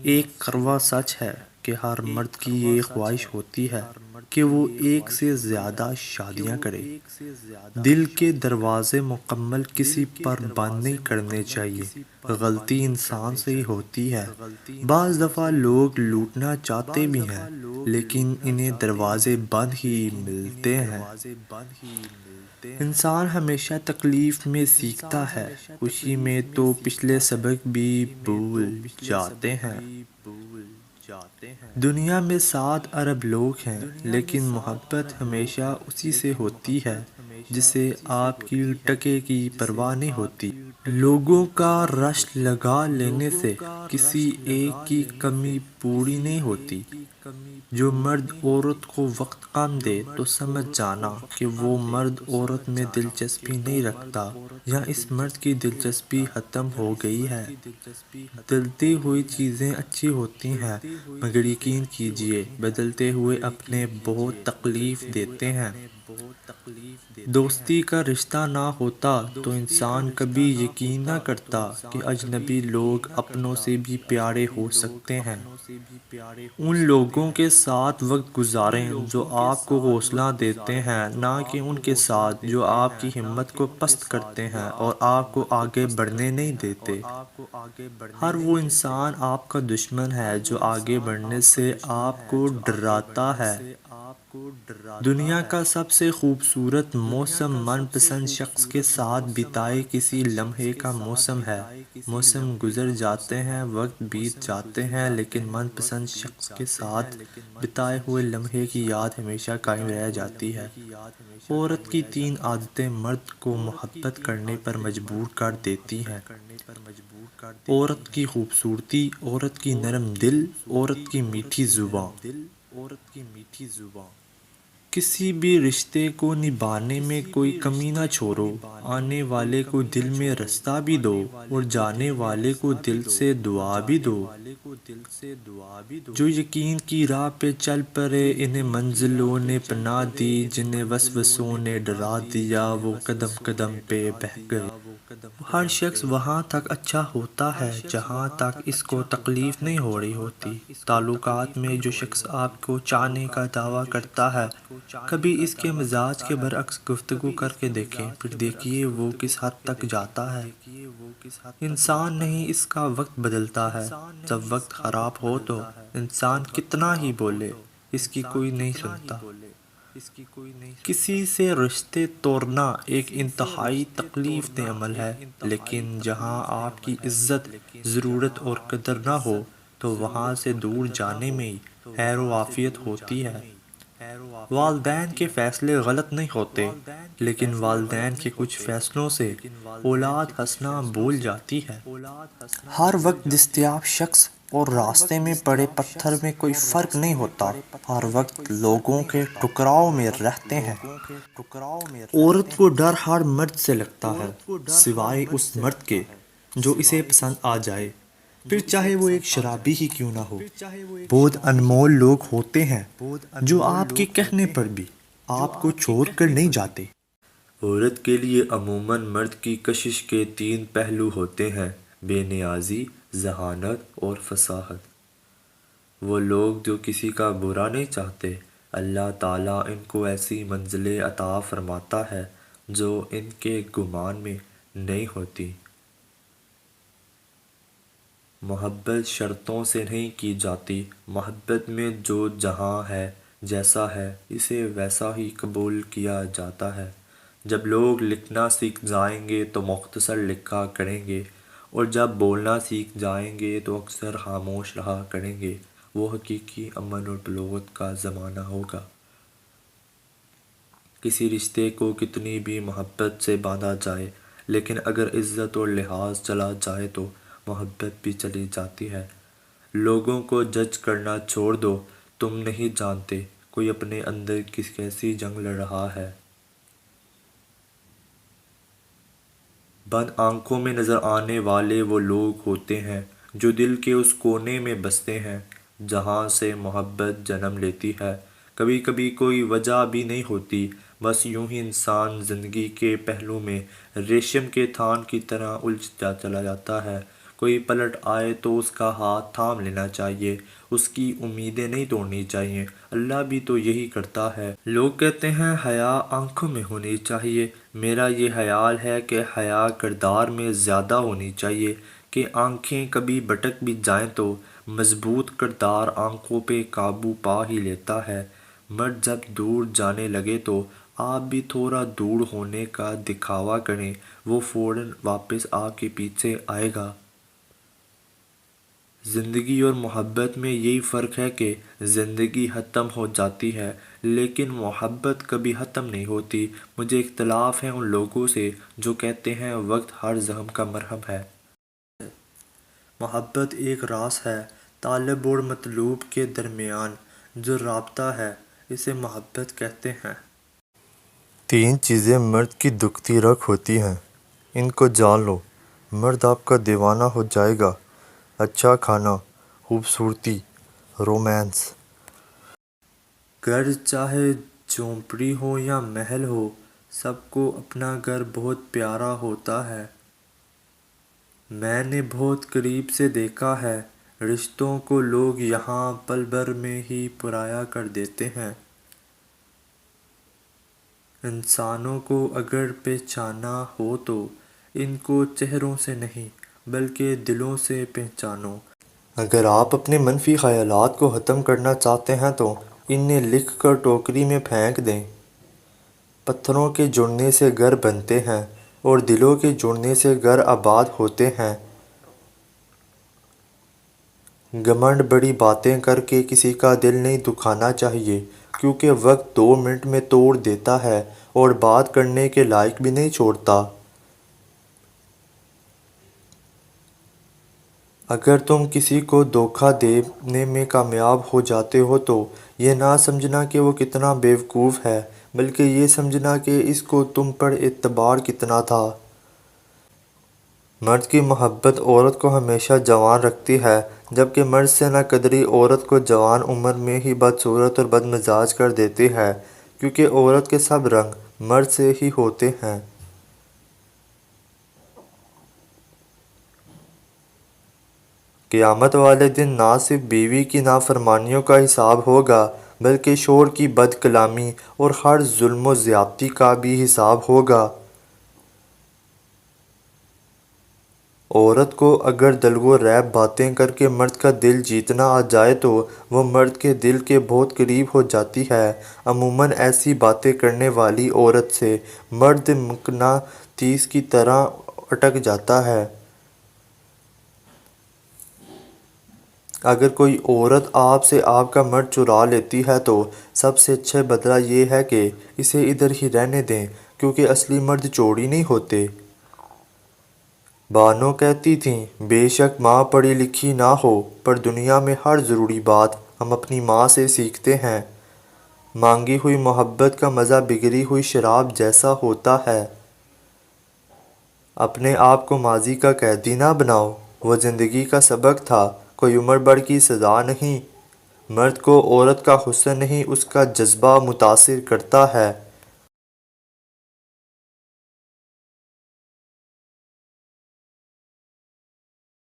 ایک کڑوا سچ ہے کہ ہر مرد کی یہ خواہش ہوتی ہے کہ وہ ایک سے زیادہ شادیاں کرے۔ دل کے دروازے مکمل کسی پر بند نہیں کرنے چاہیے۔ غلطی انسان سے ہی ہوتی ہے۔ بعض دفعہ لوگ لوٹنا چاہتے بھی ہیں لیکن انہیں دروازے بند ہی ملتے ہیں۔ انسان ہمیشہ تکلیف میں سیکھتا ہے، خوشی میں تو پچھلے سبق بھی بھول جاتے ہیں۔ دنیا میں 7 ارب لوگ ہیں لیکن محبت ہمیشہ اسی سے ہوتی ہے جسے آپ کی ٹکے کی پرواہ نہیں ہوتی۔ لوگوں کا رش لگا لینے سے کسی ایک کی کمی پوری نہیں ہوتی۔ جو مرد عورت کو وقت کم دے تو سمجھ جانا کہ وہ مرد عورت میں دلچسپی نہیں رکھتا یا اس مرد کی دلچسپی ختم ہو گئی ہے۔ بدلتی ہوئی چیزیں اچھی ہوتی ہیں مگر یقین کیجئے بدلتے ہوئے اپنے بہت تکلیف دیتے ہیں۔ دوستی کا رشتہ نہ ہوتا تو انسان کبھی یقین نہ کرتا کہ اجنبی لوگ اپنوں سے بھی پیارے ہو سکتے ہیں۔ ان لوگوں کے ساتھ وقت گزاریں جو آپ کو حوصلہ دیتے ہیں، نہ کہ ان کے ساتھ جو آپ کی ہمت کو پست کرتے ہیں اور آپ کو آگے بڑھنے نہیں دیتے۔ ہر وہ انسان آپ کا دشمن ہے جو آگے بڑھنے سے آپ کو ڈراتا ہے۔ دنیا کا سب سے خوبصورت موسم من پسند شخص کے ساتھ بتائے کسی لمحے کا موسم ہے۔ موسم گزر جاتے ہیں، وقت بیت جاتے ہیں لیکن من پسند شخص کے ساتھ بتائے ہوئے لمحے کی یاد ہمیشہ قائم رہ جاتی ہے۔ عورت کی 3 عادتیں مرد کو محبت کرنے پر مجبور کر دیتی ہیں۔ عورت کی خوبصورتی، عورت کی نرم دل، عورت کی میٹھی زبان۔ کسی بھی رشتے کو نبھانے میں کوئی کمی نہ چھوڑو۔ آنے والے کو دل میں راستہ بھی دو اور جانے والے کو دل سے دعا بھی دو۔ جو یقین کی راہ پہ چل پڑے انہیں منزلوں نے پناہ دی، جنہیں وسوسوں نے ڈرا دیا وہ قدم قدم پہ بہہ گئے۔ ہر شخص وہاں تک اچھا ہوتا ہے جہاں تک اس کو تکلیف نہیں ہو رہی ہوتی۔ تعلقات میں جو شخص آپ کو چاہنے کا دعویٰ کرتا ہے کبھی اس کے مزاج کے برعکس گفتگو کر کے دیکھیں، پھر دیکھیے وہ کس حد تک جاتا ہے۔ انسان نہیں اس کا وقت بدلتا ہے۔ جب وقت خراب ہو تو انسان کتنا ہی بولے اس کی کوئی نہیں سنتا۔ کسی سے رشتے توڑنا ایک انتہائی تکلیف دہ عمل ہے لیکن جہاں آپ کی عزت، ضرورت اور قدر نہ ہو تو وہاں سے دور جانے میں ہی خیر و عافیت ہوتی ہے۔ والدین کے فیصلے غلط نہیں ہوتے لیکن والدین کے کچھ فیصلوں سے اولاد ہنسنا بھول جاتی ہے۔ ہر وقت دستیاب شخص اور راستے میں پڑے پتھر میں کوئی فرق نہیں ہوتا، ہر وقت لوگوں کے ٹکراؤ میں رہتے ہیں۔ عورت کو ڈر ہر مرد سے لگتا ہے سوائے اس مرد کے جو اسے پسند آ جائے، پھر چاہے وہ ایک شرابی ہی کیوں نہ ہو۔ بہت انمول لوگ ہوتے ہیں جو آپ کے کہنے پر بھی آپ کو چھوڑ کر نہیں جاتے۔ عورت کے لیے عموماً مرد کی کشش کے 3 پہلو ہوتے ہیں: بے نیازی، ذہانت اور فصاحت۔ وہ لوگ جو کسی کا برا نہیں چاہتے، اللہ تعالیٰ ان کو ایسی منزلیں عطا فرماتا ہے جو ان کے گمان میں نہیں ہوتی۔ محبت شرطوں سے نہیں کی جاتی، محبت میں جو جہاں ہے، جیسا ہے، اسے ویسا ہی قبول کیا جاتا ہے۔ جب لوگ لکھنا سیکھ جائیں گے تو مختصر لکھا کریں گے اور جب بولنا سیکھ جائیں گے تو اکثر خاموش رہا کریں گے۔ وہ حقیقی امن اور بلوغت کا زمانہ ہوگا۔ کسی رشتے کو کتنی بھی محبت سے باندھا جائے لیکن اگر عزت اور لحاظ چلا جائے تو محبت بھی چلی جاتی ہے۔ لوگوں کو جج کرنا چھوڑ دو، تم نہیں جانتے کوئی اپنے اندر کیسی جنگ لڑ رہا ہے۔ بند آنکھوں میں نظر آنے والے وہ لوگ ہوتے ہیں جو دل کے اس کونے میں بستے ہیں جہاں سے محبت جنم لیتی ہے۔ کبھی کبھی کوئی وجہ بھی نہیں ہوتی، بس یوں ہی انسان زندگی کے پہلو میں ریشم کے تھان کی طرح الجھ چلا جاتا ہے۔ کوئی پلٹ آئے تو اس کا ہاتھ تھام لینا چاہیے، اس کی امیدیں نہیں توڑنی چاہیے۔ اللہ بھی تو یہی کرتا ہے۔ لوگ کہتے ہیں حیا آنکھوں میں ہونی چاہیے، میرا یہ خیال ہے کہ حیا کردار میں زیادہ ہونی چاہیے کہ آنکھیں کبھی بھٹک بھی جائیں تو مضبوط کردار آنکھوں پہ قابو پا ہی لیتا ہے۔ مرد جب دور جانے لگے تو آپ بھی تھوڑا دور ہونے کا دکھاوا کریں، وہ فوراً واپس آپ کے پیچھے آئے گا۔ زندگی اور محبت میں یہی فرق ہے کہ زندگی ختم ہو جاتی ہے لیکن محبت کبھی ختم نہیں ہوتی۔ مجھے اختلاف ہے ان لوگوں سے جو کہتے ہیں وقت ہر زخم کا مرہم ہے۔ محبت ایک راز ہے طالب اور مطلوب کے درمیان جو رابطہ ہے، اسے محبت کہتے ہیں۔ 3 چیزیں مرد کی دکھتی رکھ ہوتی ہیں، ان کو جان لو، مرد آپ کا دیوانہ ہو جائے گا۔ اچھا کھانا، خوبصورتی، رومانس۔ گھر چاہے جھونپڑی ہو یا محل ہو، سب کو اپنا گھر بہت پیارا ہوتا ہے۔ میں نے بہت قریب سے دیکھا ہے، رشتوں کو لوگ یہاں پل بھر میں ہی پرایا کر دیتے ہیں۔ انسانوں کو اگر پہچاننا ہو تو ان کو چہروں سے نہیں بلکہ دلوں سے پہچانو۔ اگر آپ اپنے منفی خیالات کو ختم کرنا چاہتے ہیں تو انہیں لکھ کر ٹوکری میں پھینک دیں۔ پتھروں کے جڑنے سے گھر بنتے ہیں اور دلوں کے جڑنے سے گھر آباد ہوتے ہیں۔ گھمنڈ بڑی باتیں کر کے کسی کا دل نہیں دکھانا چاہیے، کیونکہ وقت 2 منٹ میں توڑ دیتا ہے اور بات کرنے کے لائق بھی نہیں چھوڑتا۔ اگر تم کسی کو دھوکہ دینے میں کامیاب ہو جاتے ہو تو یہ نہ سمجھنا کہ وہ کتنا بیوقوف ہے، بلکہ یہ سمجھنا کہ اس کو تم پر اعتبار کتنا تھا۔ مرد کی محبت عورت کو ہمیشہ جوان رکھتی ہے، جبکہ مرد سے نہ قدری عورت کو جوان عمر میں ہی بدصورت اور بد مزاج کر دیتی ہے، کیونکہ عورت کے سب رنگ مرد سے ہی ہوتے ہیں۔ قیامت والے دن نہ صرف بیوی کی نافرمانیوں کا حساب ہوگا بلکہ شوہر کی بد کلامی اور ہر ظلم و زیادتی کا بھی حساب ہوگا۔ عورت کو اگر دلگو ریب باتیں کر کے مرد کا دل جیتنا آ جائے تو وہ مرد کے دل کے بہت قریب ہو جاتی ہے۔ عموماً ایسی باتیں کرنے والی عورت سے مرد مقناطیس کی طرح اٹک جاتا ہے۔ اگر کوئی عورت آپ سے آپ کا مرد چرا لیتی ہے تو سب سے اچھا بدلہ یہ ہے کہ اسے ادھر ہی رہنے دیں، کیونکہ اصلی مرد چوڑی نہیں ہوتے۔ بانو کہتی تھیں بے شک ماں پڑھی لکھی نہ ہو پر دنیا میں ہر ضروری بات ہم اپنی ماں سے سیکھتے ہیں۔ مانگی ہوئی محبت کا مزہ بگڑی ہوئی شراب جیسا ہوتا ہے۔ اپنے آپ کو ماضی کا قیدی نہ بناؤ، وہ زندگی کا سبق تھا، کوئی عمر بھر کی سزا نہیں۔ مرد کو عورت کا حسن نہیں اس کا جذبہ متاثر کرتا ہے۔